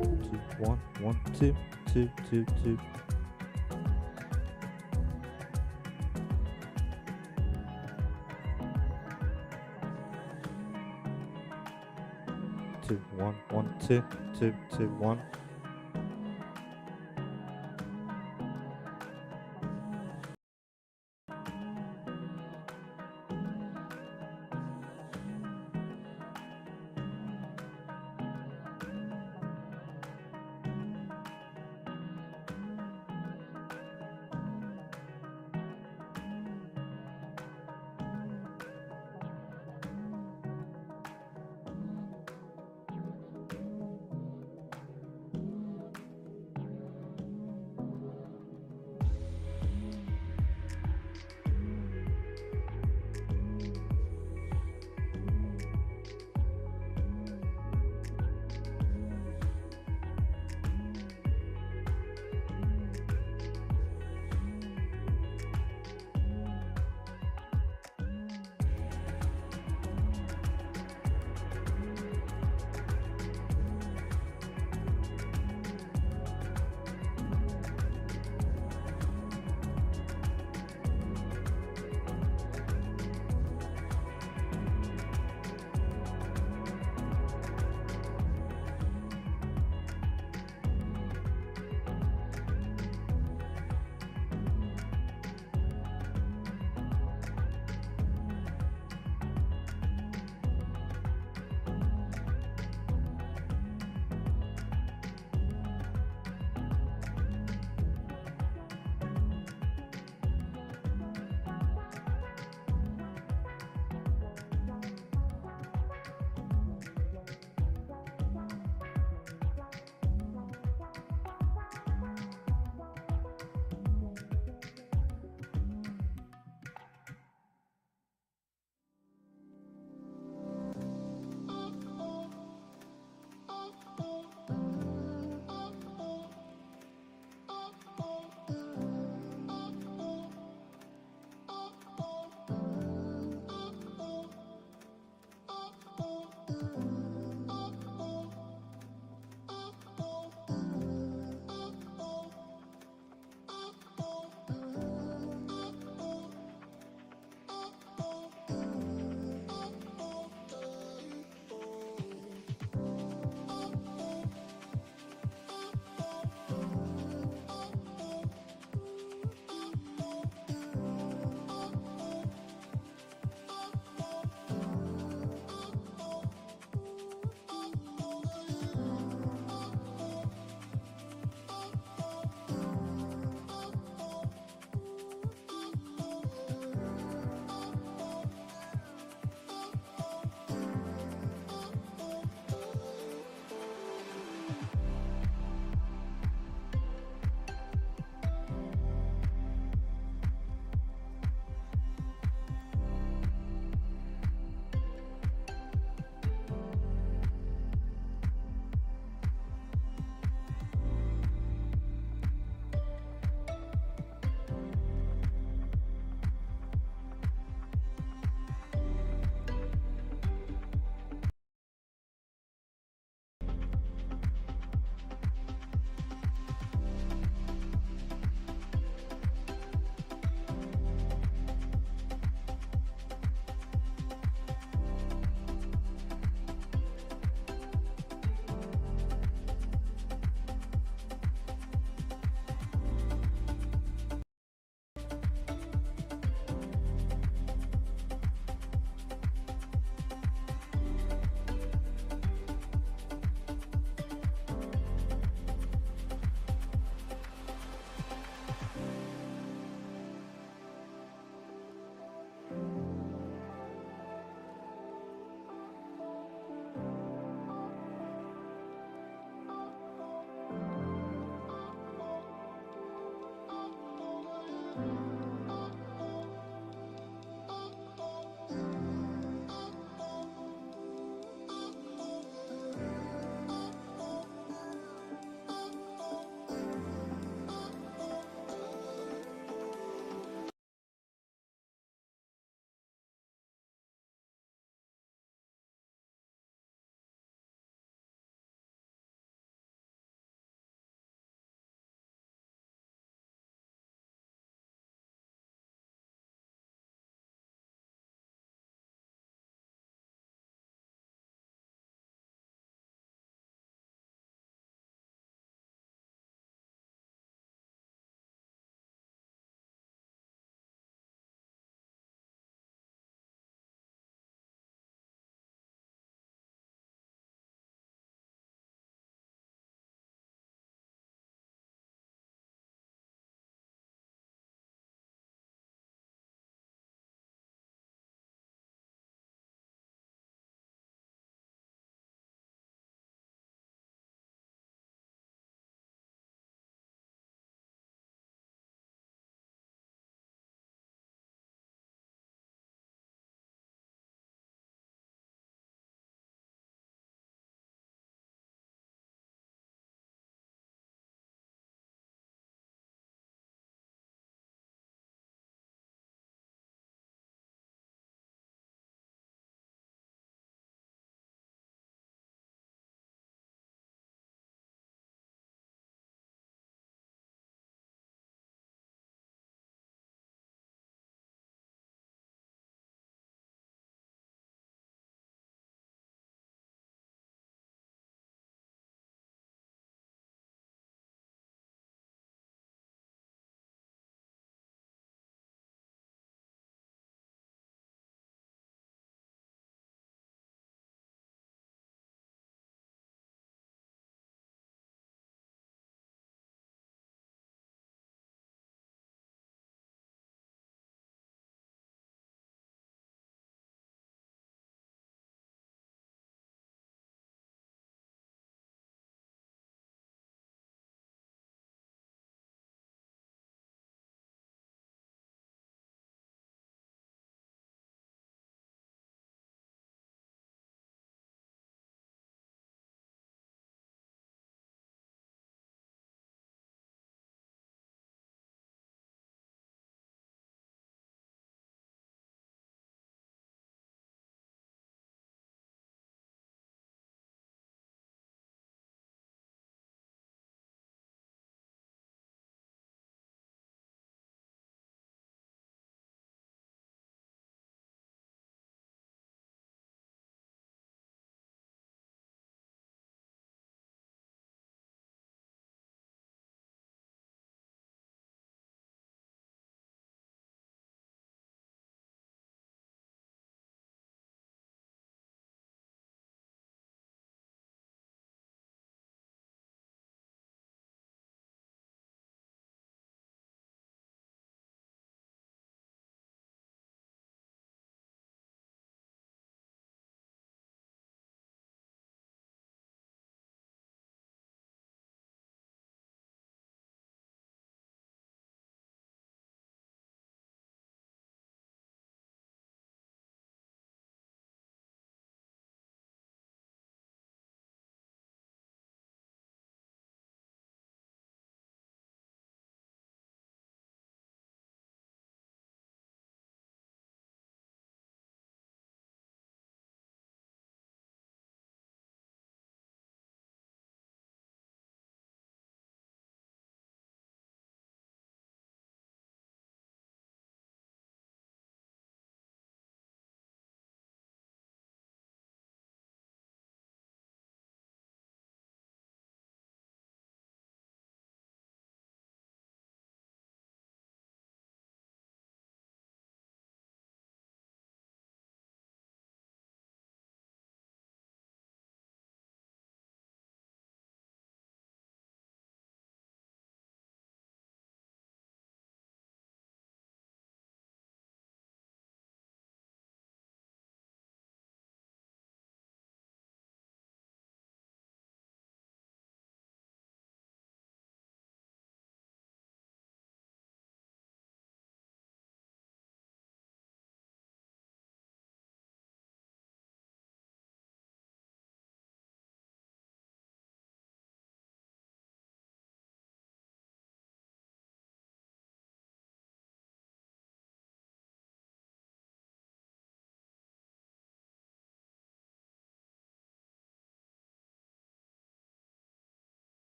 Two, one, one, two, two, two, two. Two, one, one, two, two, two, one.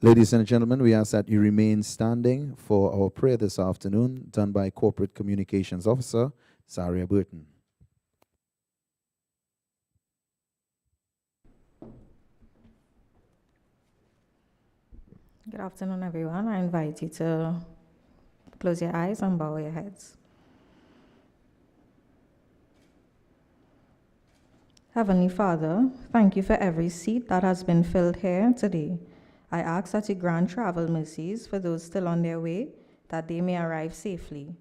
Ladies and gentlemen, we ask that you remain standing for our prayer this afternoon, done by Corporate Communications Officer Zaria Burton. Good afternoon, everyone. I invite you to close your eyes and bow your heads. Heavenly Father, thank you for every seat that has been filled here today. I ask that you grant travel mercies for those still on their way, that they may arrive safely.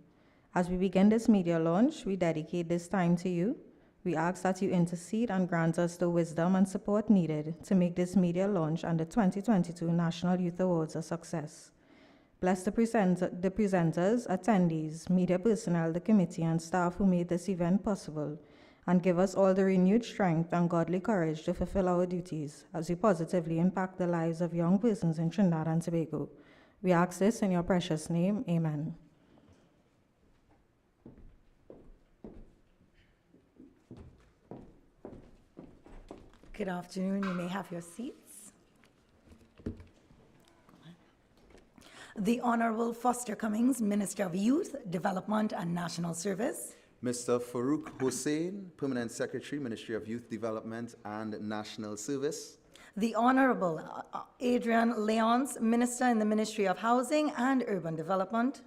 As we begin this media launch, we dedicate this time to you. We ask that you intercede and grant us the wisdom and support needed to make this media launch and the 2022 National Youth Awards a success. Bless the presenters, attendees, media personnel, the committee, and staff who made this event possible, and give us all the renewed strength and godly courage to fulfill our duties as we positively impact the lives of young persons in Trinidad and Tobago. We ask this in your precious name. Amen. Good afternoon. You may have your seats. The Honorable Foster Cummings, Minister of Youth, Development and National Service. Mr. Farouk Hussein, Permanent Secretary, Ministry of Youth Development and National Service. The Honorable Adrian Leons, Minister in the Ministry of Housing and Urban Development.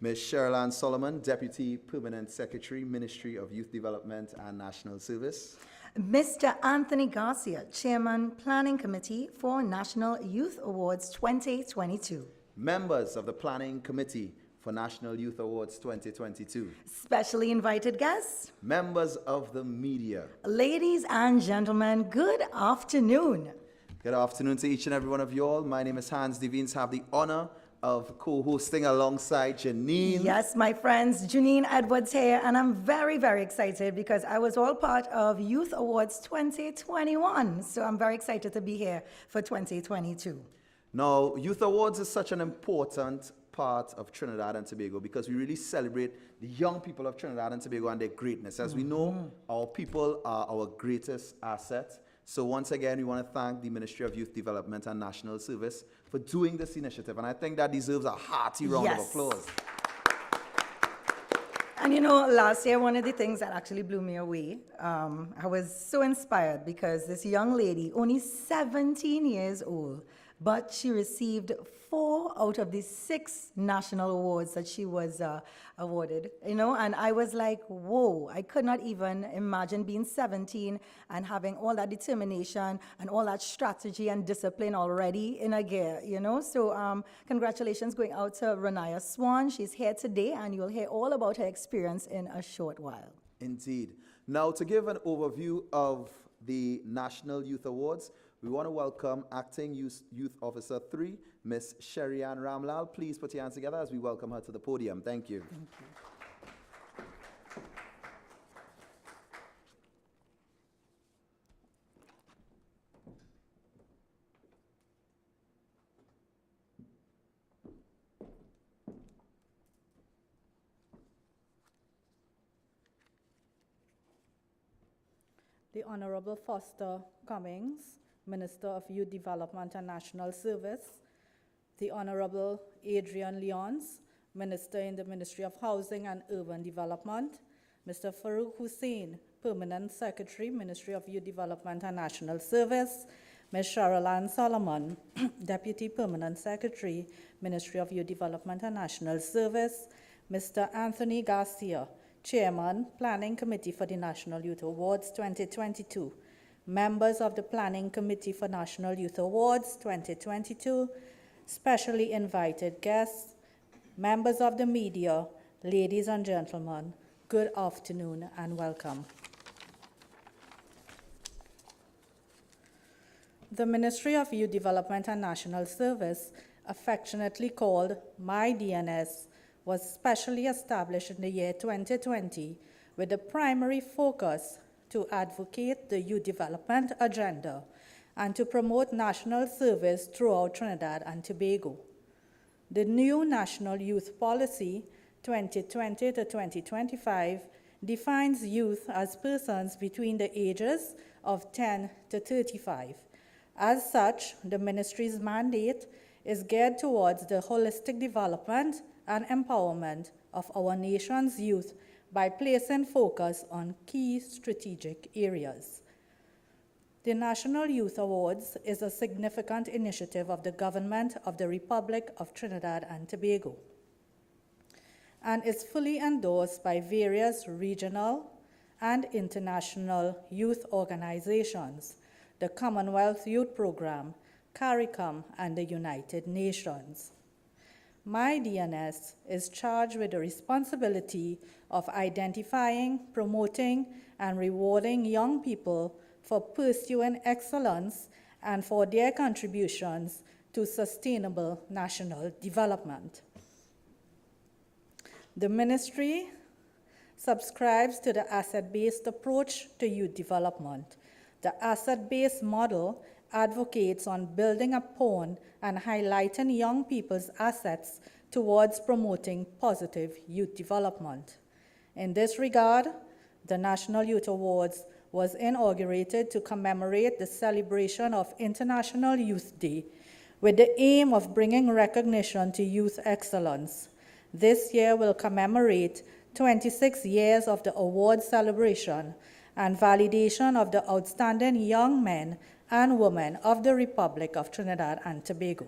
Ms. Sherilyn Solomon, Deputy Permanent Secretary, Ministry of Youth Development and National Service. Mr. Anthony Garcia, Chairman, Planning Committee for National Youth Awards 2022. Members of the Planning Committee for National Youth Awards 2022. Specially invited guests. Members of the media. Ladies and gentlemen, good afternoon. Good afternoon to each and every one of you all. My name is Hans Devines. Have the honor of co-hosting alongside Janine. Yes, my friends, Janine Edwards here, and I'm very, very excited because I was all part of Youth Awards 2021, so I'm very excited to be here for 2022. Now, Youth Awards is such an important part of Trinidad and Tobago because we really celebrate the young people of Trinidad and Tobago and their greatness. As we know, our people are our greatest asset. So once again, we want to thank the Ministry of Youth Development and National Service for doing this initiative. And I think that deserves a hearty round of applause. And you know, last year, one of the things that actually blew me away, I was so inspired because this young lady, only 17 years old, but she received 4 out of the 6 national awards that she was awarded, you know, and I was like, whoa, I could not even imagine being 17 and having all that determination and all that strategy and discipline already in a gear, you know, so congratulations going out to Renaya Swan. She's here today, and you'll hear all about her experience in a short while. Indeed. Now, to give an overview of the National Youth Awards, we want to welcome Acting Youth Officer 3, Ms. Sherian Ramlal. Please put your hands together as we welcome her to the podium. Thank you. Thank you. The Honorable Foster Cummings, Minister of Youth Development and National Service. The Honorable Adrian Leons, Minister in the Ministry of Housing and Urban Development. Mr. Farouk Hussein, Permanent Secretary, Ministry of Youth Development and National Service. Ms. Sherilyn Solomon, Deputy Permanent Secretary, Ministry of Youth Development and National Service. Mr. Anthony Garcia, Chairman, Planning Committee for the National Youth Awards 2022. Members of the Planning Committee for National Youth Awards 2022. Specially invited guests, members of the media, ladies and gentlemen, good afternoon and welcome. The Ministry of Youth Development and National Service, affectionately called MyDNS, was specially established in the year 2020 with the primary focus to advocate the youth development agenda and to promote national service throughout Trinidad and Tobago. The new National Youth Policy 2020 to 2025 defines youth as persons between the ages of 10 to 35. As such, the ministry's mandate is geared towards the holistic development and empowerment of our nation's youth by placing focus on key strategic areas. The National Youth Awards is a significant initiative of the Government of the Republic of Trinidad and Tobago and is fully endorsed by various regional and international youth organizations, the Commonwealth Youth Program, CARICOM, and the United Nations. My DNS is charged with the responsibility of identifying, promoting, and rewarding young people for pursuing excellence and for their contributions to sustainable national development. The ministry subscribes to the asset-based approach to youth development. The asset-based model advocates on building upon and highlighting young people's assets towards promoting positive youth development. In this regard, the National Youth Awards was inaugurated to commemorate the celebration of International Youth Day with the aim of bringing recognition to youth excellence. This year will commemorate 26 years of the award celebration and validation of the outstanding young men and women of the Republic of Trinidad and Tobago.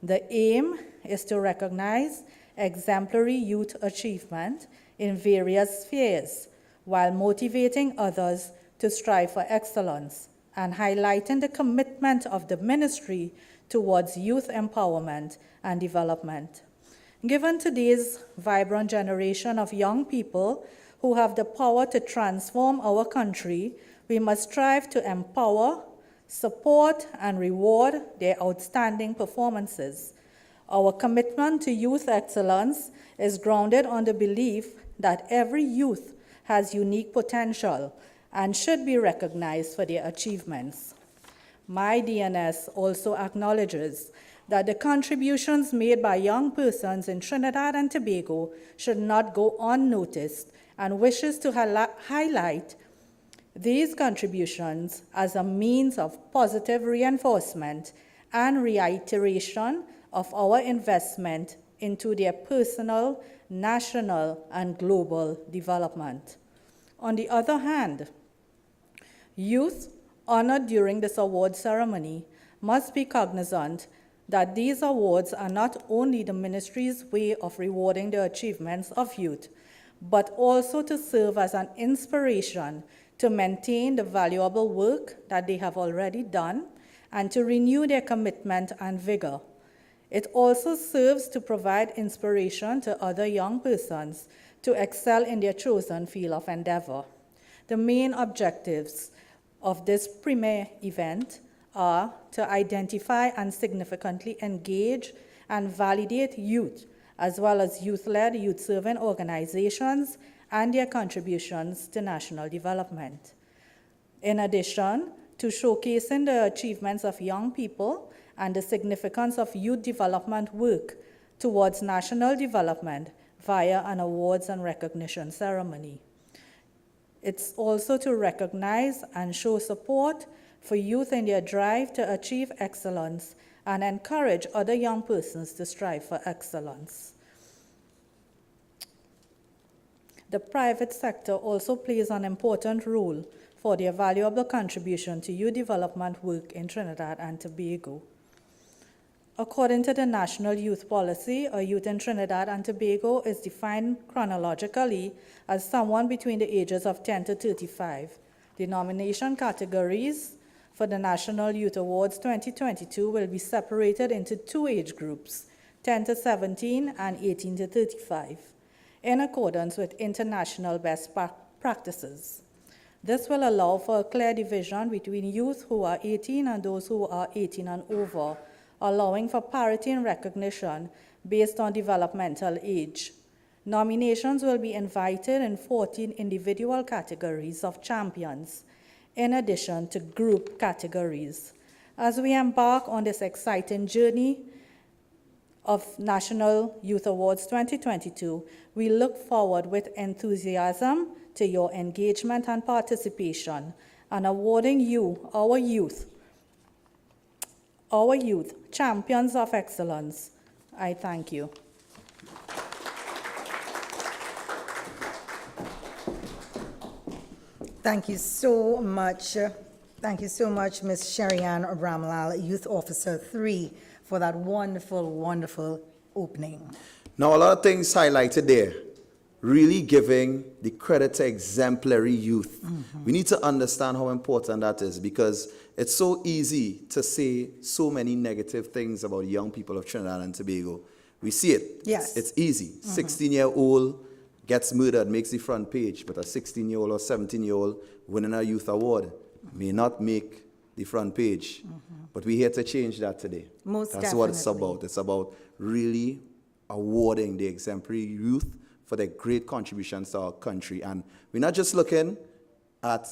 The aim is to recognize exemplary youth achievement in various spheres while motivating others to strive for excellence and highlighting the commitment of the ministry towards youth empowerment and development. Given today's vibrant generation of young people who have the power to transform our country, we must strive to empower, support, and reward their outstanding performances. Our commitment to youth excellence is grounded on the belief that every youth has unique potential and should be recognized for their achievements. My DNS also acknowledges that the contributions made by young persons in Trinidad and Tobago should not go unnoticed and wishes to highlight these contributions as a means of positive reinforcement and reiteration of our investment into their personal, national, and global development. On the other hand, youth honored during this award ceremony must be cognizant that these awards are not only the ministry's way of rewarding the achievements of youth, but also to serve as an inspiration to maintain the valuable work that they have already done and to renew their commitment and vigor. It also serves to provide inspiration to other young persons to excel in their chosen field of endeavor. The main objectives of this premier event are to identify and significantly engage and validate youth, as well as youth-led, youth-serving organizations and their contributions to national development. In addition to showcasing the achievements of young people and the significance of youth development work towards national development via an awards and recognition ceremony. It's also to recognize and show support for youth in their drive to achieve excellence and encourage other young persons to strive for excellence. The private sector also plays an important role for their valuable contribution to youth development work in Trinidad and Tobago. According to the National Youth Policy, a youth in Trinidad and Tobago is defined chronologically as someone between the ages of 10 to 35. The nomination categories for the National Youth Awards 2022 will be separated into two age groups, 10 to 17 and 18 to 35, in accordance with international best practices. This will allow for a clear division between youth who are 18 and those who are 18 and over, allowing for parity in recognition based on developmental age. Nominations will be invited in 14 individual categories of champions, in addition to group categories. As we embark on this exciting journey of National Youth Awards 2022, we look forward with enthusiasm to your engagement and participation, and awarding you, our youth, Our youth, champions of excellence. I thank you. Thank you so much. Thank you so much, Ms. Sherianne Ramlal, Youth Officer 3, for that wonderful, wonderful opening. Now, a lot of things highlighted there, really giving the credit to exemplary youth. We need to understand how important that is, because it's so easy to say so many negative things about young people of Trinidad and Tobago. We see it. Yes. It's easy. 16-year-old gets murdered, makes the front page, but a 16-year-old or 17-year-old winning a youth award may not make the front page. But we're here to change that today. Most That's what it's definitely. about. It's about really awarding the exemplary youth for their great contributions to our country. And we're not just looking at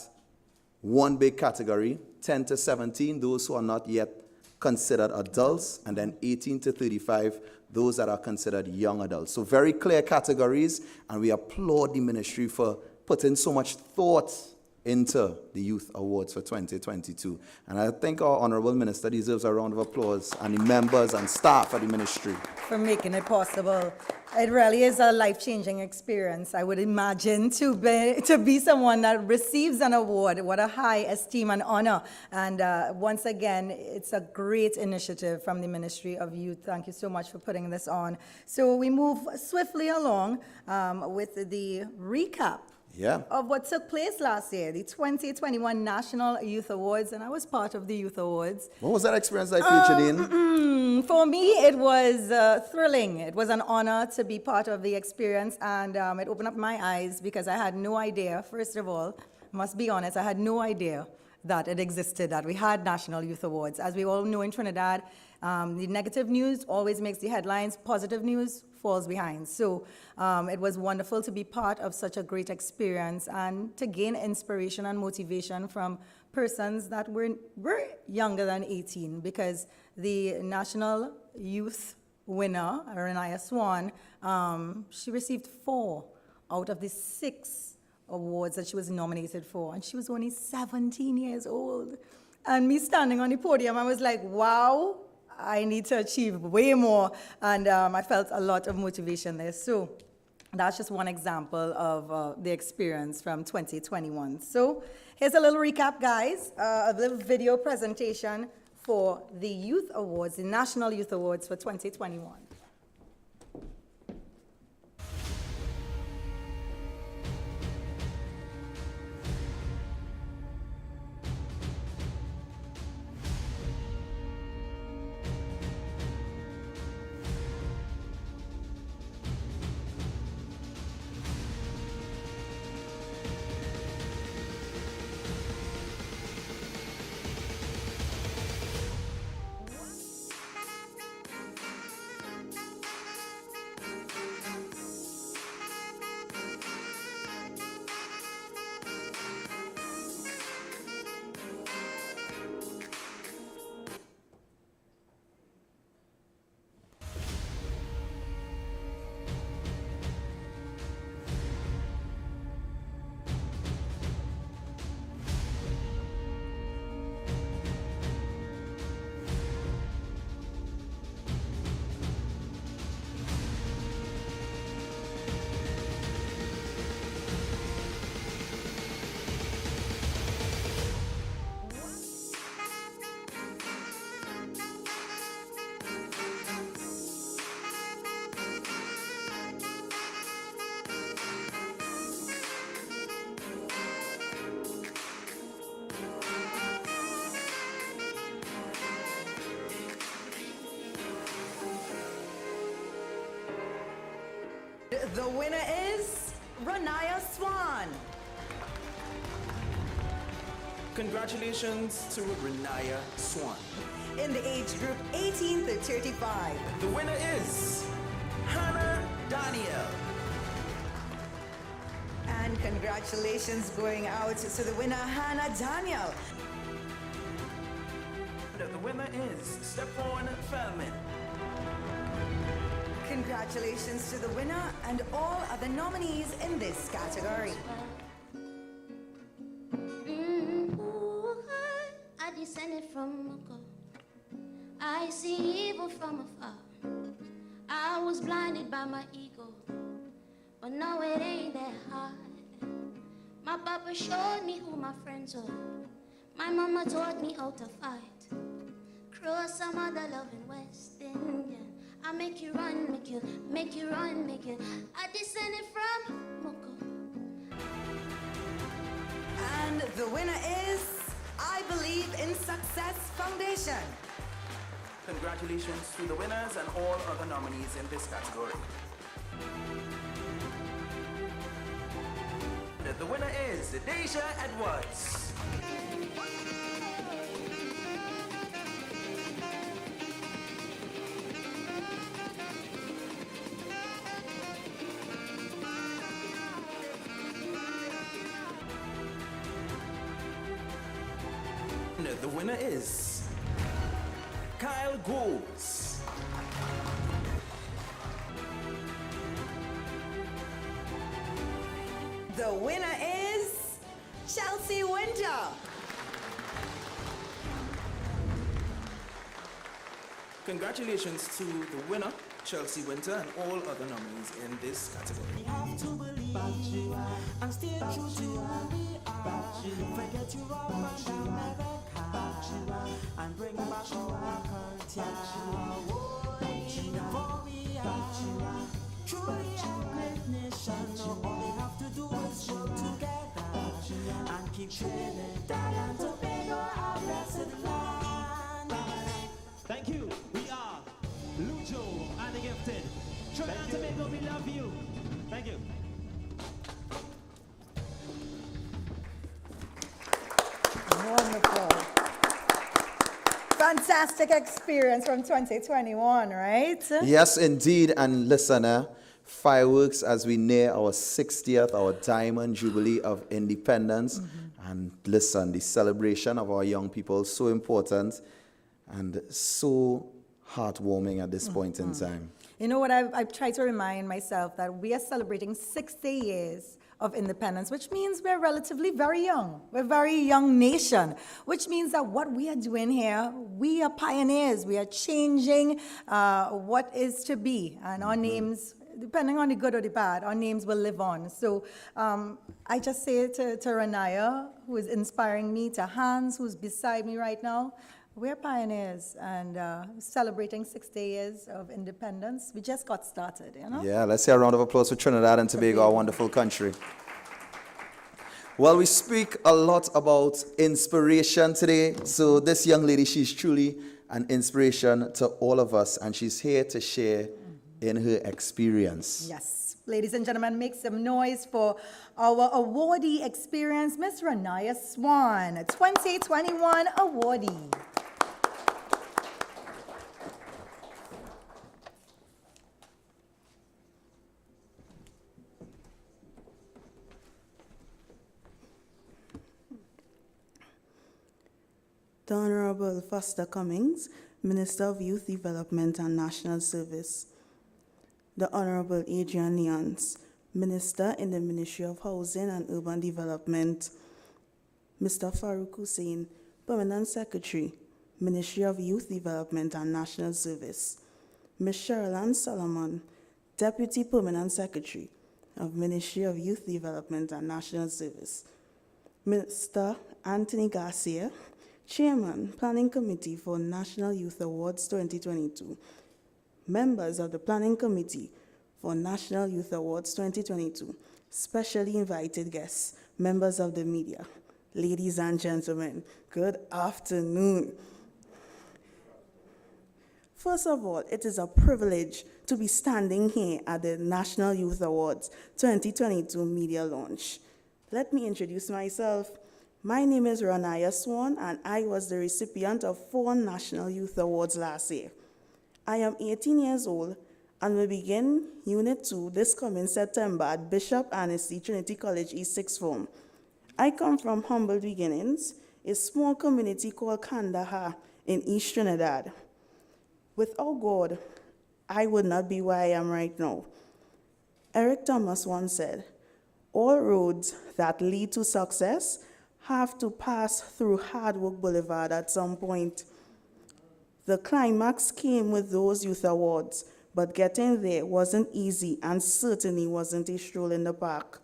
one big category, 10 to 17, those who are not yet considered adults, and then 18 to 35, those that are considered young adults. So very clear categories, and we applaud the ministry for putting so much thought into the Youth Awards for 2022. And I think our Honorable Minister deserves a round of applause, and the members and staff of the ministry. For making it possible. It really is a life-changing experience, I would imagine, to be someone that receives an award. What a high esteem and honor. And once again, it's a great initiative from the Ministry of Youth. Thank you so much for putting this on. So we move swiftly along with the recap of what took place last year, the 2021 National Youth Awards, and I was part of the Youth Awards. What was that experience like for you, Janine? For me, it was thrilling. It was an honor to be part of the experience, and it opened up my eyes because I had no idea, first of all, must be honest, I had no idea that it existed, that we had National Youth Awards. As we all know in Trinidad, the negative news always makes the headlines, positive news falls behind. So it was wonderful to be part of such a great experience and to gain inspiration and motivation from persons that were younger than 18, because the National Youth winner, Renaya Swan, she received 4 out of the 6 awards that she was nominated for, and she was only 17 years old. And me standing on the podium, I was like, wow, I need to achieve way more, and I felt a lot of motivation there. So that's just one example of the experience from 2021. So here's a little recap, guys, a little video presentation for the Youth Awards, the National Youth Awards for 2021. The winner is Renaya Swan. Congratulations to Renaya Swan. In the age group 18 to 35. The winner is Hannah Daniel. And congratulations going out to the winner, Hannah Daniel. The winner is Stephon Feldman. Congratulations to the winner and all other nominees in this category. I descended from a I see evil from afar. I was blinded by my ego, but no, it ain't that hard. My papa showed me who my friends were. My mama taught me how to fight. Cross some other loving West Indian. I make you run, make you run, make you. I descended from Moko. And the winner is I Believe in Success Foundation. Congratulations to the winners and all other nominees in this category. The winner is Deja Edwards. The winner is Kyle Goals. The winner is Chelsea Winter. Congratulations to the winner, Chelsea Winter, and all other nominees in this category. We have to believe you and stay true to who we are. Forget you up and down, never car, and bring back our culture. For we are truly a great nation. All we have to do is work together and keep Trinidad and Tobago our blessed land. Thank you. We are Lujo and the Gifted. Trinidad and Tobago, we love you. Thank you. Wonderful. Fantastic experience from 2021, right? Yes, indeed. And listener, fireworks as we near our 60th, our Diamond Jubilee of Independence. And listen, the celebration of our young people, so important and so heartwarming at this point in time. You know what, I've tried to remind myself that we are celebrating 60 years of independence, which means we're relatively very young. We're a very young nation, which means that what we are doing here, we are pioneers. We are changing what is to be. And our names, depending on the good or the bad, our names will live on. So I just say to Ranaya, who is inspiring me, to Hans, who's beside me right now, we're pioneers and celebrating 60 years of independence. We just got started, you know? Yeah, let's hear a round of applause for Trinidad and Tobago, our wonderful country. Well, we speak a lot about inspiration today. So this young lady, she's truly an inspiration to all of us, and she's here to share in her experience. Yes. Ladies and gentlemen, make some noise for our awardee experience, Miss Ranaya Swan, a 2021 awardee. The Honorable Foster Cummings, Minister of Youth Development and National Service. The Honorable Adrian Lyons, Minister in the Ministry of Housing and Urban Development. Mr. Farouk Hussein, Permanent Secretary, Ministry of Youth Development and National Service. Ms. Sherilyn Solomon, Deputy Permanent Secretary of Ministry of Youth Development and National Service. Mr. Anthony Garcia, Chairman, Planning Committee for National Youth Awards 2022. Members of the Planning Committee for National Youth Awards 2022. Specially invited guests, members of the media, ladies and gentlemen, good afternoon. First of all, it is a privilege to be standing here at the National Youth Awards 2022 media launch. Let me introduce myself. My name is Ranaya Swan, and I was the recipient of 4 National Youth Awards last year. I am 18 years old and will begin Unit 2 this coming September at Bishop Annesley Trinity College East Sixth Form. I come from humble beginnings, a small community called Kandahar in East Trinidad. Without God, I would not be where I am right now. Eric Thomas once said, all roads that lead to success have to pass through Hard Work Boulevard at some point. The climax came with those youth awards, but getting there wasn't easy and certainly wasn't a stroll in the park.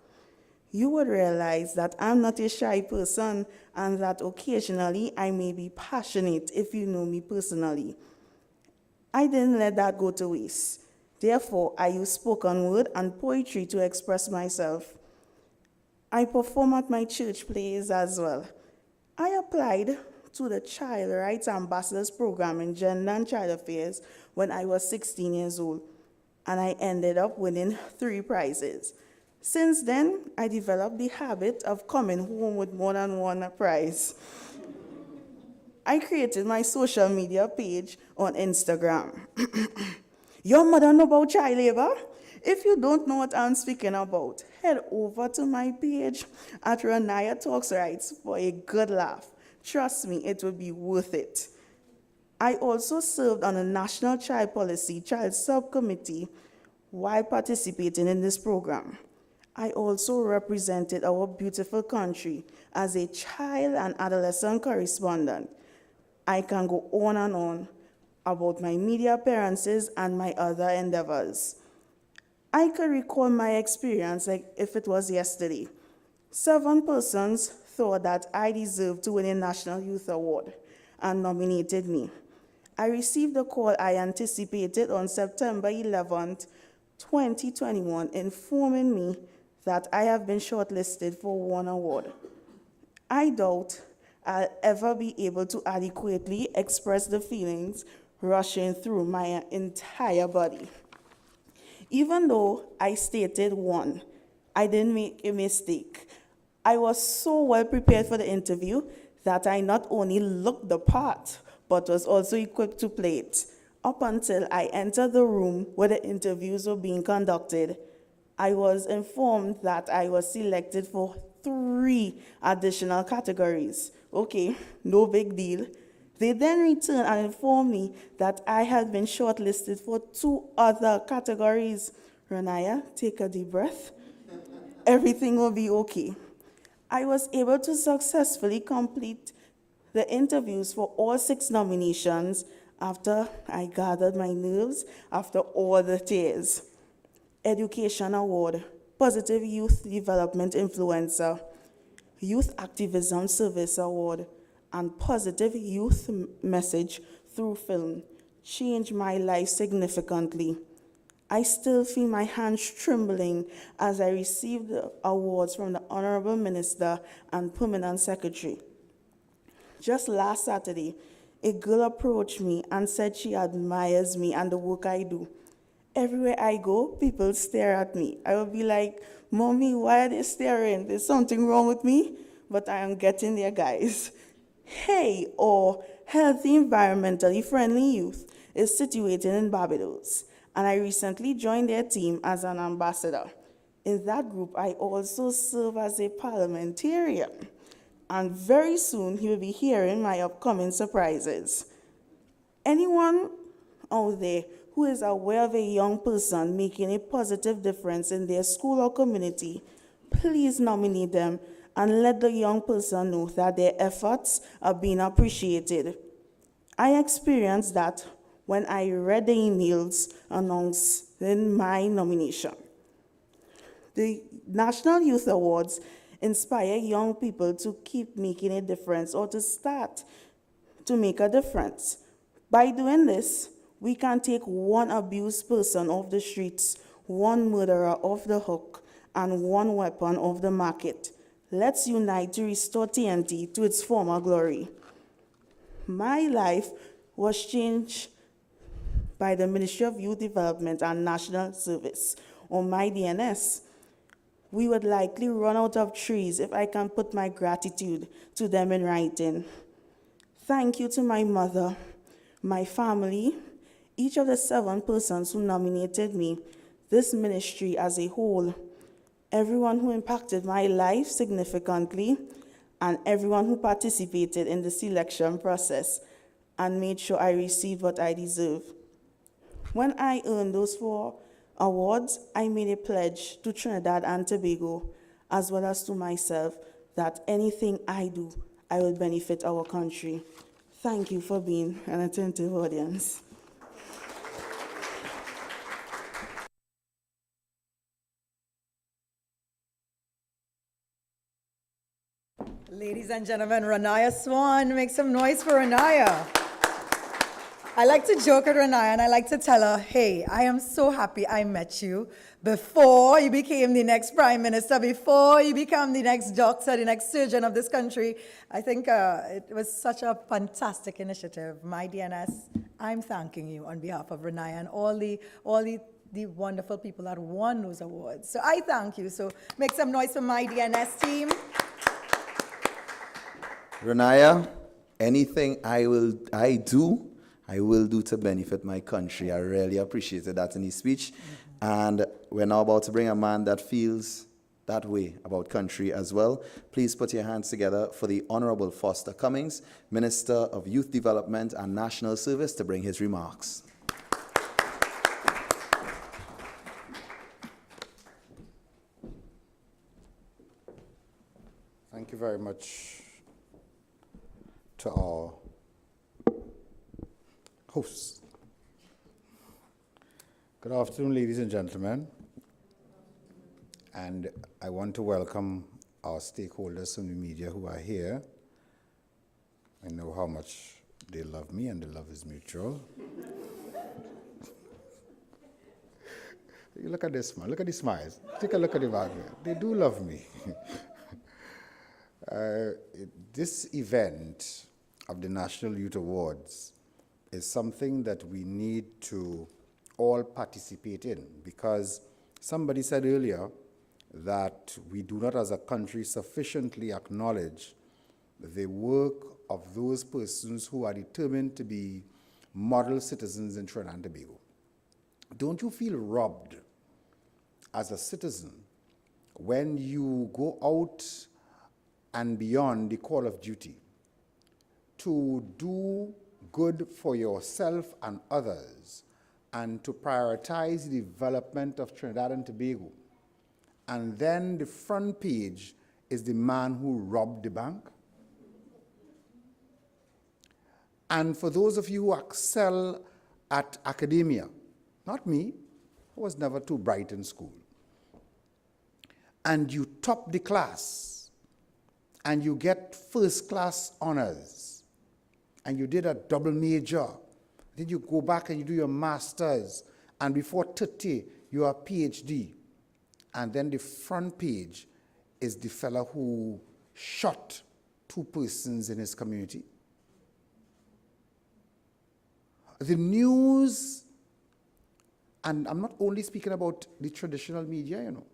You would realize that I'm not a shy person and that occasionally I may be passionate if you know me personally. I didn't let that go to waste. Therefore, I use spoken word and poetry to express myself. I perform at my church plays as well. I applied to the Child Rights Ambassadors Program in Gender and Child Affairs when I was 16 years old, and I ended up winning 3 prizes. Since then, I developed the habit of coming home with more than one prize. I created my social media page on Instagram. Your mother know about child labor? If you don't know what I'm speaking about, head over to my page at Renaya Talks Rights for a good laugh. Trust me, it will be worth it. I also served on a National Child Policy Child Subcommittee while participating in this program. I also represented our beautiful country as a child and adolescent correspondent. I can go on and on about my media appearances and my other endeavors. I could recall my experience like if it was yesterday. 7 persons thought that I deserved to win a National Youth Award and nominated me. I received the call I anticipated on September 11th, 2021, informing me that I have been shortlisted for one award. I doubt I'll ever be able to adequately express the feelings rushing through my entire body. Even though I stated 1, I didn't make a mistake. I was so well prepared for the interview that I not only looked the part, but was also equipped to play it. Up until I entered the room where the interviews were being conducted, I was informed that I was selected for 3 additional categories. Okay, no big deal. They then returned and informed me that I had been shortlisted for 2 other categories. Renaya, take a deep breath. Everything will be okay. I was able to successfully complete the interviews for all 6 nominations after I gathered my nerves after all the tears. Education Award, Positive Youth Development Influencer, Youth Activism Service Award, and Positive Youth Message through Film changed my life significantly. I still feel my hands trembling as I received the awards from the Honorable Minister and Permanent Secretary. Just last Saturday, a girl approached me and said she admires me and the work I do. Everywhere I go, people stare at me. I will be like, Mommy, why are they staring? There's something wrong with me? But I am getting there, guys. Hey, or Healthy Environmentally Friendly Youth is situated in Barbados, and I recently joined their team as an ambassador. In that group, I also serve as a parliamentarian, and very soon you will be hearing my upcoming surprises. Anyone out there who is aware of a young person making a positive difference in their school or community, please nominate them and let the young person know that their efforts are being appreciated. I experienced that when I read the emails announcing my nomination. The National Youth Awards inspire young people to keep making a difference or to start to make a difference. By doing this, we can take one abused person off the streets, one murderer off the hook, and one weapon off the market. Let's unite to restore TNT to its former glory. My life was changed by the Ministry of Youth Development and National Service, or my DNS. We would likely run out of trees if I can put my gratitude to them in writing. Thank you to my mother, my family, each of the 7 persons who nominated me, this ministry as a whole, everyone who impacted my life significantly, and everyone who participated in the selection process and made sure I received what I deserve. When I earned those 4 awards, I made a pledge to Trinidad and Tobago, as well as to myself, that anything I do, I will benefit our country. Thank you for being an attentive audience. Ladies and gentlemen, Ranaya Swan, make some noise for Ranaya. I like to joke at Ranaya and I like to tell her, hey, I am so happy I met you before you became the next prime minister, before you become the next doctor, the next surgeon of this country. I think it was such a fantastic initiative. My DNS, I'm thanking you on behalf of Ranaya and all the wonderful people that won those awards. So I thank you. So make some noise for my DNS team. Ranaya, anything I will do to benefit my country. I really appreciated that in his speech. And we're now about to bring a man that feels that way about country as well. Please put your hands together for the Honorable Foster Cummings, Minister of Youth Development and National Service, to bring his remarks. Thank you very much to our hosts. Good afternoon, ladies and gentlemen. And I want to welcome our stakeholders from the media who are here. I know how much they love me, and the love is mutual. You look at this smile. Look at the smiles. Take a look at the back. They do love me. This event of the National Youth Awards is something that we need to all participate in, because somebody said earlier that we do not as a country sufficiently acknowledge the work of those persons who are determined to be model citizens in Trinidad and Tobago. Don't you feel robbed as a citizen when you go out and beyond the call of duty to do good for yourself and others and to prioritize the development of Trinidad and Tobago, and then the front page is the man who robbed the bank? And for those of you who excel at academia, not me, I was never too bright in school, and you top the class, and you get first-class honors, and you did a double major, then you go back and you do your master's, and before 30, you are a PhD. And then the front page is the fellow who shot 2 persons in his community. The news, and I'm not only speaking about the traditional media, you know.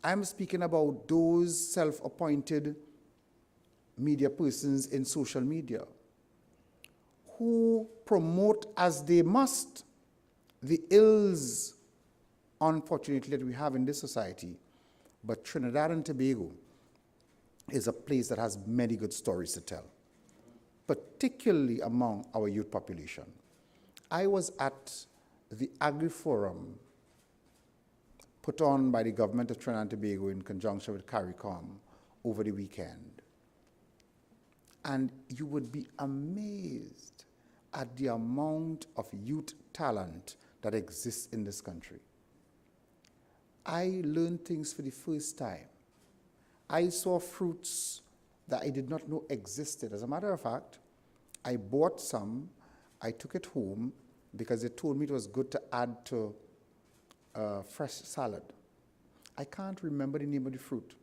I'm speaking about those self-appointed media persons in social media who promote as they must the ills, unfortunately, that we have in this society. But Trinidad and Tobago is a place that has many good stories to tell, particularly among our youth population. I was at the Agri-Forum put on by the government of Trinidad and Tobago in conjunction with CARICOM over the weekend. And you would be amazed at the amount of youth talent that exists in this country. I learned things for the first time. I saw fruits that I did not know existed. As a matter of fact, I bought some, I took it home because they told me it was good to add to fresh salad. I can't remember the name of the fruit,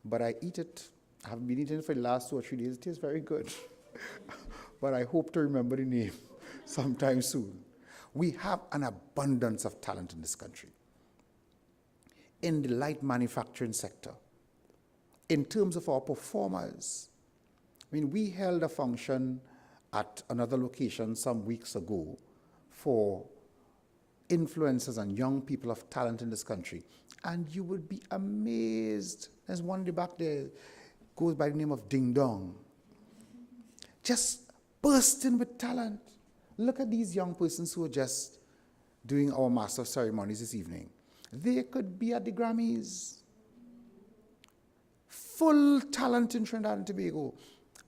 but I eat it. I have been eating it for the last 2 or 3 days. It tastes very good. But I hope to remember the name sometime soon. We have an abundance of talent in this country. In the light manufacturing sector, in terms of our performers. I mean, we held a function at another location some weeks ago for influencers and young people of talent in this country. And you would be amazed. There's one in the back there, goes by the name of Ding Dong. Just bursting with talent. Look at these young persons who are just doing our master of ceremonies this evening. They could be at the Grammys. Full talent in Trinidad and Tobago.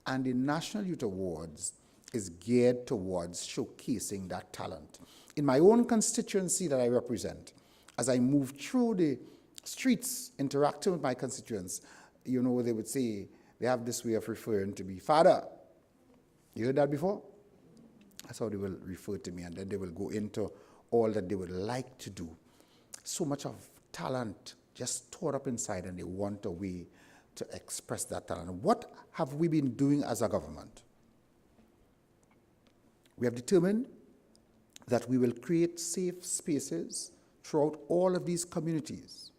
And the National Youth Awards is geared towards showcasing that talent. In my own constituency that I represent, as I move through the streets interacting with my constituents, you know, they would say, they have this way of referring to me, Father. You heard that before? That's how they will refer to me, and then they will go into all that they would like to do. So much of talent just stored up inside, and they want a way to express that talent. What have we been doing as a government? We have determined that we will create safe spaces throughout all of these communities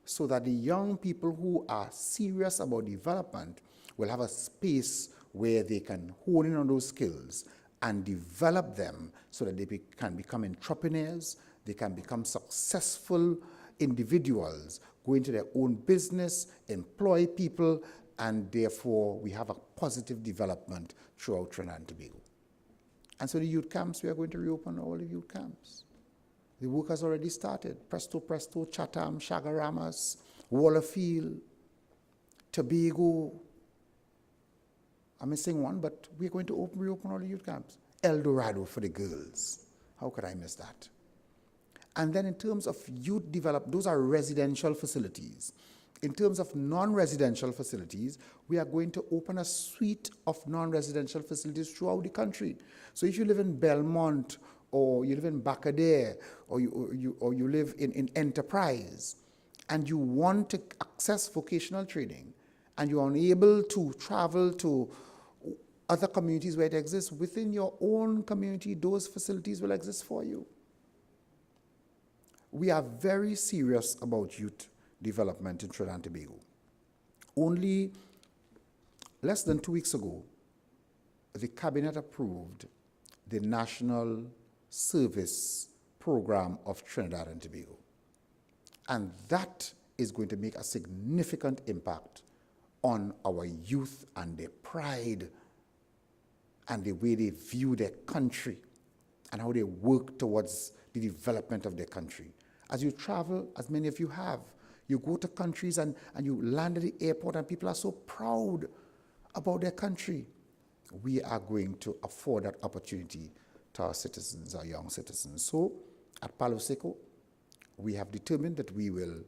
so that the young people who are serious about development will have a space where they can hone in on those skills and develop them so that they can become entrepreneurs, they can become successful individuals, go into their own business, employ people, and therefore we have a positive development throughout Trinidad and Tobago. And so the youth camps, we are going to reopen all the youth camps. The work has already started. Presto, Chatham, Chagaramas, Wallerfield, Tobago. I'm missing one, but we're going to reopen all the youth camps. El Dorado for the girls. How could I miss that? And then in terms of youth development, those are residential facilities. In terms of non-residential facilities, we are going to open a suite of non-residential facilities throughout the country. So if you live in Belmont, or you live in Bacadere, or you live in Enterprise, and you want to access vocational training, and you're unable to travel to other communities where it exists, within your own community, those facilities will exist for you. We are very serious about youth development in Trinidad and Tobago. Only less than 2 weeks ago, the cabinet approved the National Service Program of Trinidad and Tobago. And that is going to make a significant impact on our youth and their pride and the way they view their country and how they work towards the development of their country. As you travel, as many of you have, you go to countries and you land at the airport and people are so proud about their country. We are going to afford that opportunity to our citizens, our young citizens. So at Palo Seco, we have determined that we will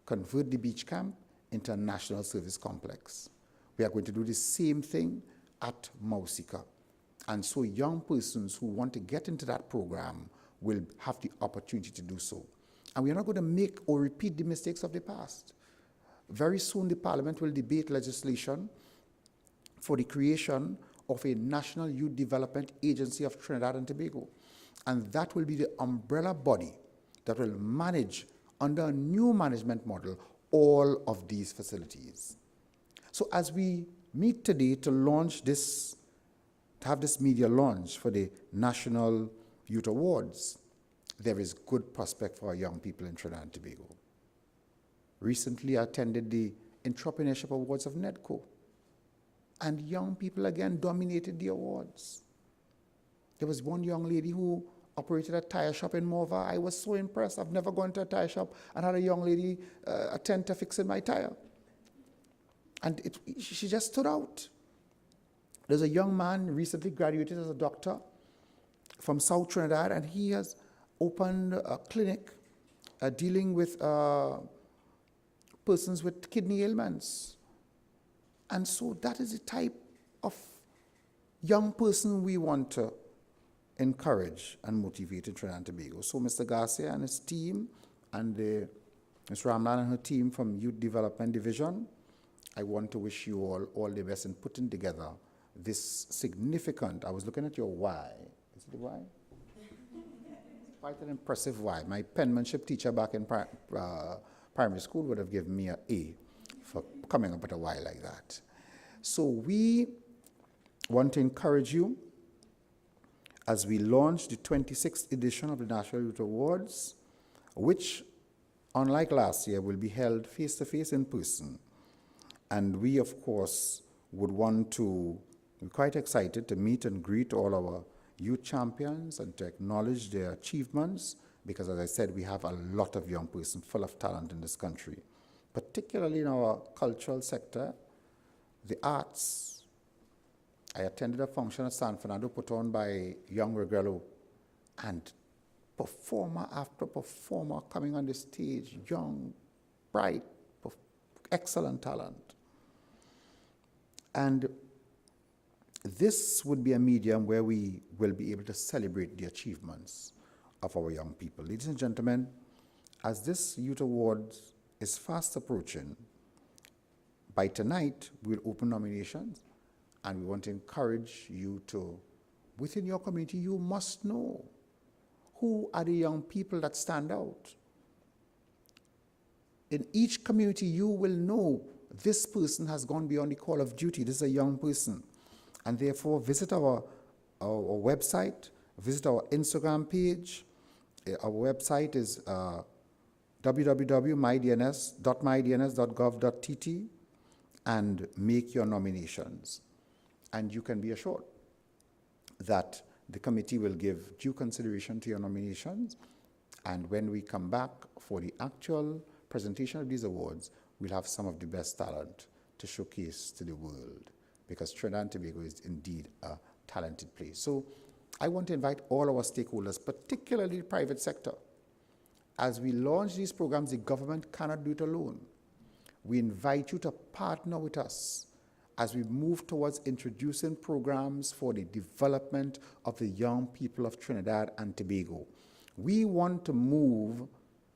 convert the beach camp into a national service complex. We are going to do the same thing at Mausika. And so young persons who want to get into that program will have the opportunity to do so. And we are not going to make or repeat the mistakes of the past. Very soon the Parliament will debate legislation for the creation of a National Youth Development Agency of Trinidad and Tobago. And that will be the umbrella body that will manage, under a new management model, all of these facilities. So as we meet today to launch this, to have this media launch for the National Youth Awards, there is good prospect for our young people in Trinidad and Tobago. Recently, I attended the Entrepreneurship Awards of NEDCO, and young people again dominated the awards. There was one young lady who operated a tire shop in Morva. I was so impressed. I've never gone to a tire shop and had a young lady attend to fixing my tire. And she just stood out. There's a young man recently graduated as a doctor from South Trinidad, and he has opened a clinic dealing with persons with kidney ailments. And so that is the type of young person we want to encourage and motivate in Trinidad and Tobago. So Mr. Garcia and his team, and Ms. Ramlan and her team from Youth Development Division, I want to wish you all the best in putting together this significant, I was looking at your Y. Is it the Y? Quite an impressive Y. My penmanship teacher back in primary school would have given me an A for coming up with a Y like that. So we want to encourage you as we launch the 26th edition of the National Youth Awards, which, unlike last year, will be held face-to-face in person. And we, of course, would want to, we're quite excited to meet and greet all our youth champions and to acknowledge their achievements, because, as I said, we have a lot of young persons full of talent in this country, particularly in our cultural sector, the arts, I attended a function at San Fernando put on by Young Regrello, and performer after performer coming on the stage, young, bright, excellent talent. And this would be a medium where we will be able to celebrate the achievements of our young people. Ladies and gentlemen, as this Youth Awards is fast approaching, by tonight we'll open nominations, and we want to encourage you to, within your community, you must know who are the young people that stand out. In each community, you will know this person has gone beyond the call of duty. This is a young person. And therefore, visit our website, visit our Instagram page. Our website is www.mydns.gov.tt, and make your nominations. And you can be assured that the committee will give due consideration to your nominations. And when we come back for the actual presentation of these awards, we'll have some of the best talent to showcase to the world, because Trinidad and Tobago is indeed a talented place. So I want to invite all our stakeholders, particularly the private sector. As we launch these programs, the government cannot do it alone. We invite you to partner with us as we move towards introducing programs for the development of the young people of Trinidad and Tobago. We want to move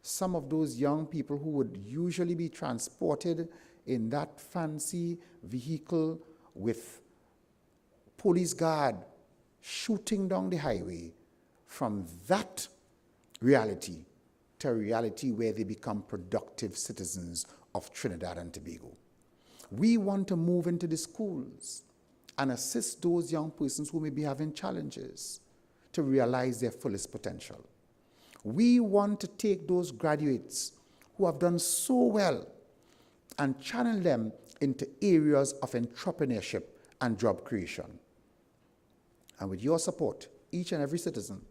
some of those young people who would usually be transported in that fancy vehicle with police guard shooting down the highway, from that reality to a reality where they become productive citizens of Trinidad and Tobago. We want to move into the schools and assist those young persons who may be having challenges to realize their fullest potential. We want to take those graduates who have done so well and channel them into areas of entrepreneurship and job creation. And with your support, each and every citizen,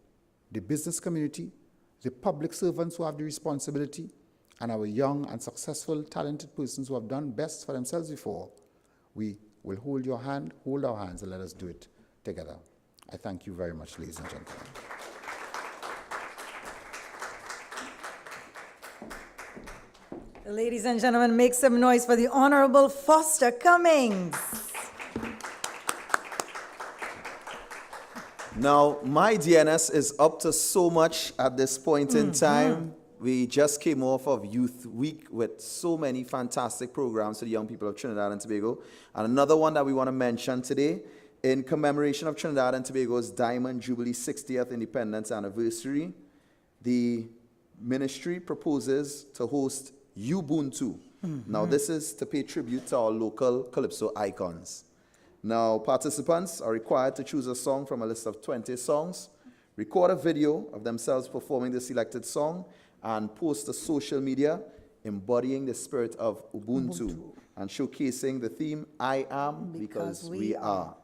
the business community, the public servants who have the responsibility, and our young and successful, talented persons who have done best for themselves before, we will hold your hand, hold our hands, and let us do it together. I thank you very much, ladies and gentlemen. Ladies and gentlemen, make some noise for the Honorable Foster Cummings. Now, my DNS is up to so much at this point in time. We just came off of Youth Week with so many fantastic programs for the young people of Trinidad and Tobago. And another one that we want to mention today, in commemoration of Trinidad and Tobago's Diamond Jubilee 60th Independence Anniversary, the ministry proposes to host Ubuntu. Now, this is to pay tribute to our local Calypso icons. Now, participants are required to choose a song from a list of 20 songs, record a video of themselves performing the selected song, and post to social media embodying the spirit of Ubuntu and showcasing the theme, I am because we are.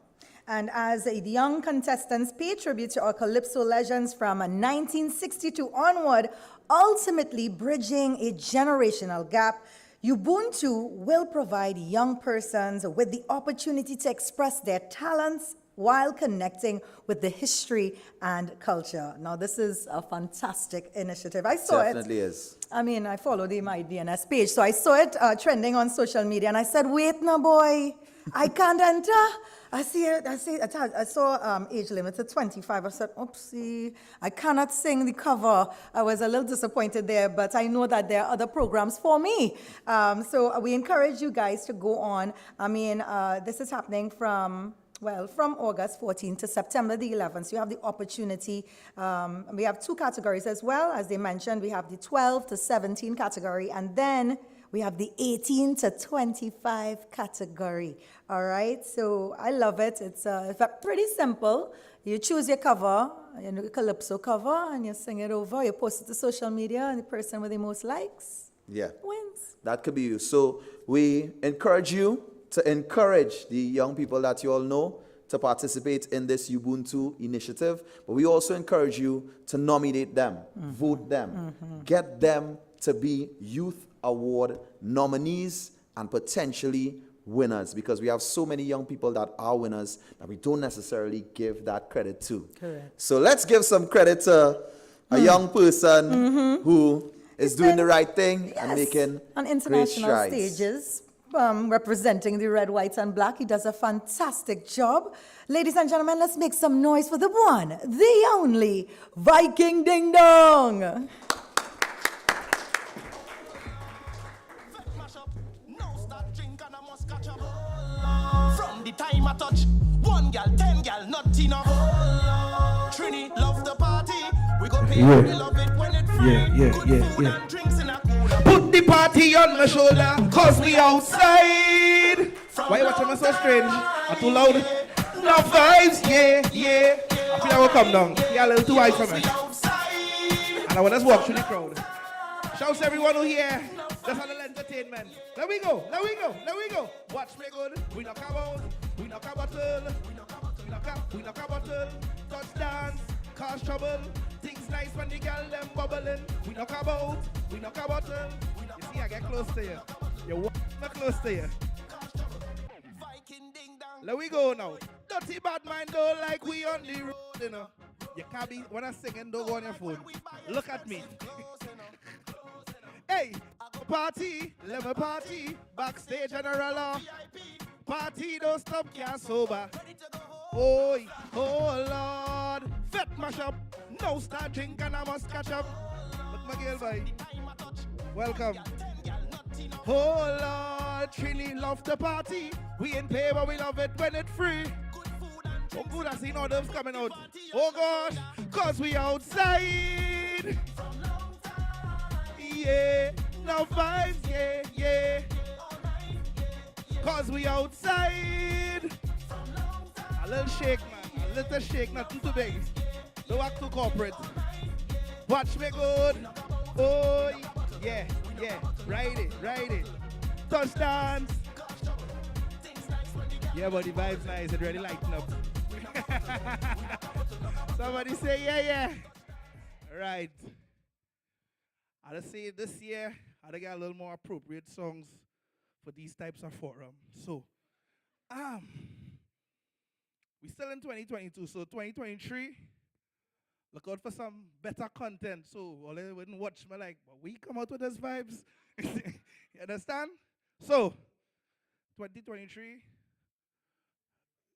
And as the young contestants pay tribute to our Calypso legends from 1962 onward, ultimately bridging a generational gap, Ubuntu will provide young persons with the opportunity to express their talents while connecting with the history and culture. Now, this is a fantastic initiative. I saw Definitely is. I mean, I follow the MyDNS page, so I saw it trending on social media, and I said, wait now, boy, I can't enter. I saw age limit at 25. I said, oopsie, I cannot sing the cover. I was a little disappointed there, but I know that there are other programs for me. So we encourage you guys to go on. I mean, this is happening from August 14th to September the 11th. So you have the opportunity. We have two categories as well. As they mentioned, we have the 12 to 17 category, and then we have the 18 to 25 category. All right, so I love it. It's pretty simple. You choose your cover, your Calypso cover, and you sing it over. You post it to social media, and the person with the most likes wins. That could be you. So we encourage you to encourage the young people that you all know to participate in this Ubuntu initiative. But we also encourage you to nominate them, vote them, get them to be Youth Award nominees, and potentially winners, because we have so many young people that are winners that we don't necessarily give that credit to. Correct. So let's give some credit to a young person who is doing the right thing and Yes, making on great international strides. stages, representing the red, white, and black. He does a fantastic job. Ladies and gentlemen, let's make some noise for the one, the only Viking Ding Dong. From the time I touch, one gal, 10 gal, not enough. Trini love the party. We go pay, we love it when it's free. Good food and drinks in a cooler. Put the party on my shoulder, cause we outside. Why you watching me so strange? I'm too loud. No vibes, yeah. I feel I will come down. Yeah, a little too high for me. And I want us walk through the crowd. Shouts to everyone who here. Just a little entertainment. There we go. Watch me good. We knock our bottle. We knock our bottle. Touch dance. Cause trouble. Things nice when the girl them bubbling. We knock our bottle. You see, I get close to you. You walk me close to you. There we go now. Dirty bad mind don't like we on the road, you know. You can't be, when I'm singing, don't go on your phone. Look at me. Hey, party, let me party. Backstage general. Party don't stop, can't sober. Oh Lord. Vet mash up. No start drink and I must catch up. Look my girl, boy. Welcome. Oh Lord, Trini love the party. We ain't pay, but we love it when it's free. Oh good, I seen all those coming out. Oh gosh, cause we outside. Yeah, no vibes, yeah. Cause we outside. A little shake, man. A little shake, nothing too big. Don't act too corporate. Watch me good. Oh, yeah. Ride it. Touchdowns. Yeah, but the vibe's nice. It really lighten up. Somebody say, yeah. Right. I'll say this year, I'll get a little more appropriate songs for these types of forums. So, we still in 2022, so 2023, look out for some better content. So, all they wouldn't watch me like, but we come out with those vibes. You understand? So, 2023,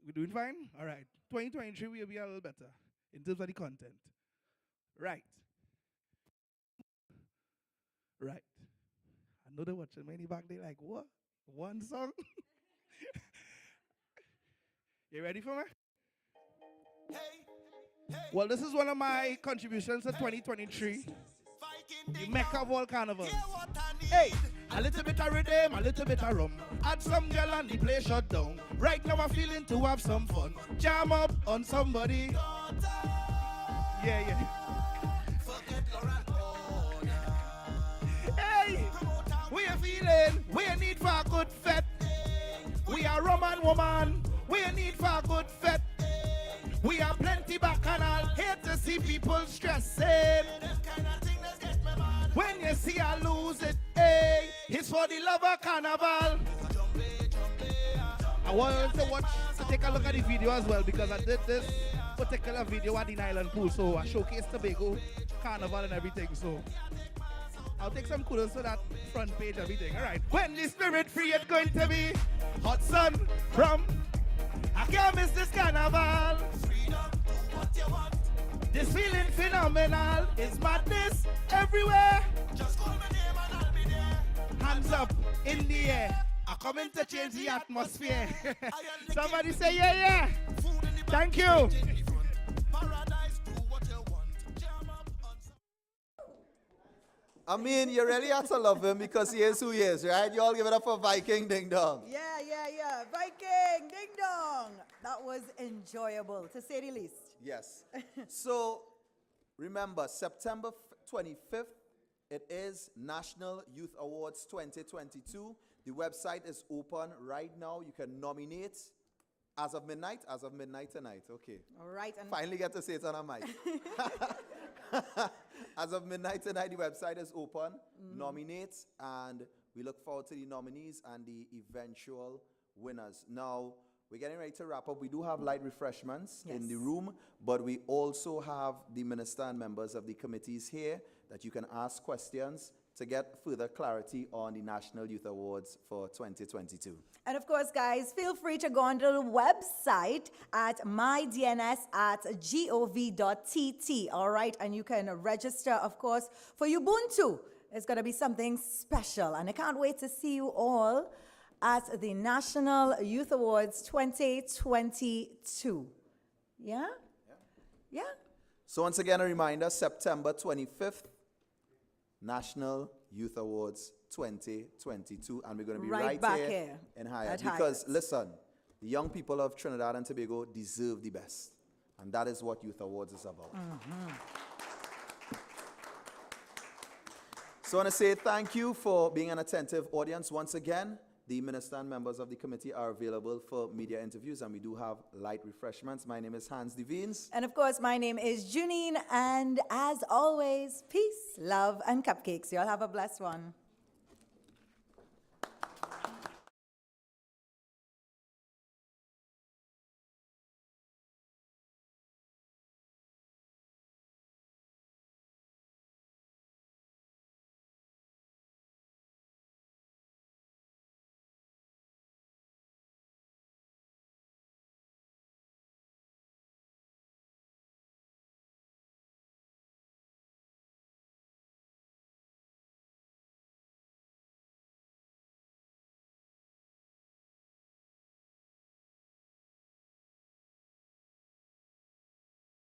we doing fine? All right. 2023 will be a little better in terms of the content. Right. I know they're watching many back there like, what? One song? You ready for me? Well, this is one of my contributions to 2023. The Mecca of all carnivals. Hey, a little bit of rhythm, a little bit of rum. Add some girl and the place shut down. Right now I'm feeling to have some fun. Jam up on somebody. Yeah. Hey, we are feeling, we need for a good fete. We are Roman woman, we need for a good fete. We are plenty bacchanal, hate to see people stressing. When you see I lose it, hey, it's for the love of carnival. I want to take a look at the video as well, because I did this particular video at the Island Pool, so I showcased Tobago carnival and everything, so I'll take some kudos to that front page, everything. All right. When the spirit free, it's going to be hot sun from. I can't miss this carnival. Freedom, do what you want. This feeling phenomenal. It's madness everywhere. Just call my name and I'll be there. Hands up in the air. I come in to change the atmosphere. Somebody say yeah. Thank you. I mean, you really have to love him because he is who he is, right? You all give it up for Viking Ding Dong. Yeah. Viking Ding Dong. That was enjoyable, to say the least. Yes. So, remember, September 25th, it is National Youth Awards 2022. The website is open right now. You can nominate as of midnight tonight. Okay. All right. And finally get to say it on a mic. As of midnight tonight, the website is open. Nominate, and we look forward to the nominees and the eventual winners. Now, we're getting ready to wrap up. We do have light refreshments in the Yes. room, but we also have the minister and members of the committees here that you can ask questions to get further clarity on the National Youth Awards for 2022. And of course, guys, feel free to go on to the website at mydns@gov.tt, all right? And you can register, of course, for Ubuntu. It's going to be something special. And I can't wait to see you all at the National Youth Awards 2022. Yeah? Yeah? So once again, a reminder, September 25th, National Youth Awards 2022. And we're going to be Right right, back here here in Hyatt. at Because, Hyatt. listen, the young people of Trinidad and Tobago deserve the best. And that is what Youth Awards is about. So I want to say thank you for being an attentive audience. Once again, the minister and members of the committee are available for media interviews, and we do have light refreshments. My name is Hans Devines. And of course, my name is Junine. And as always, peace, love, and cupcakes. You all have a blessed one.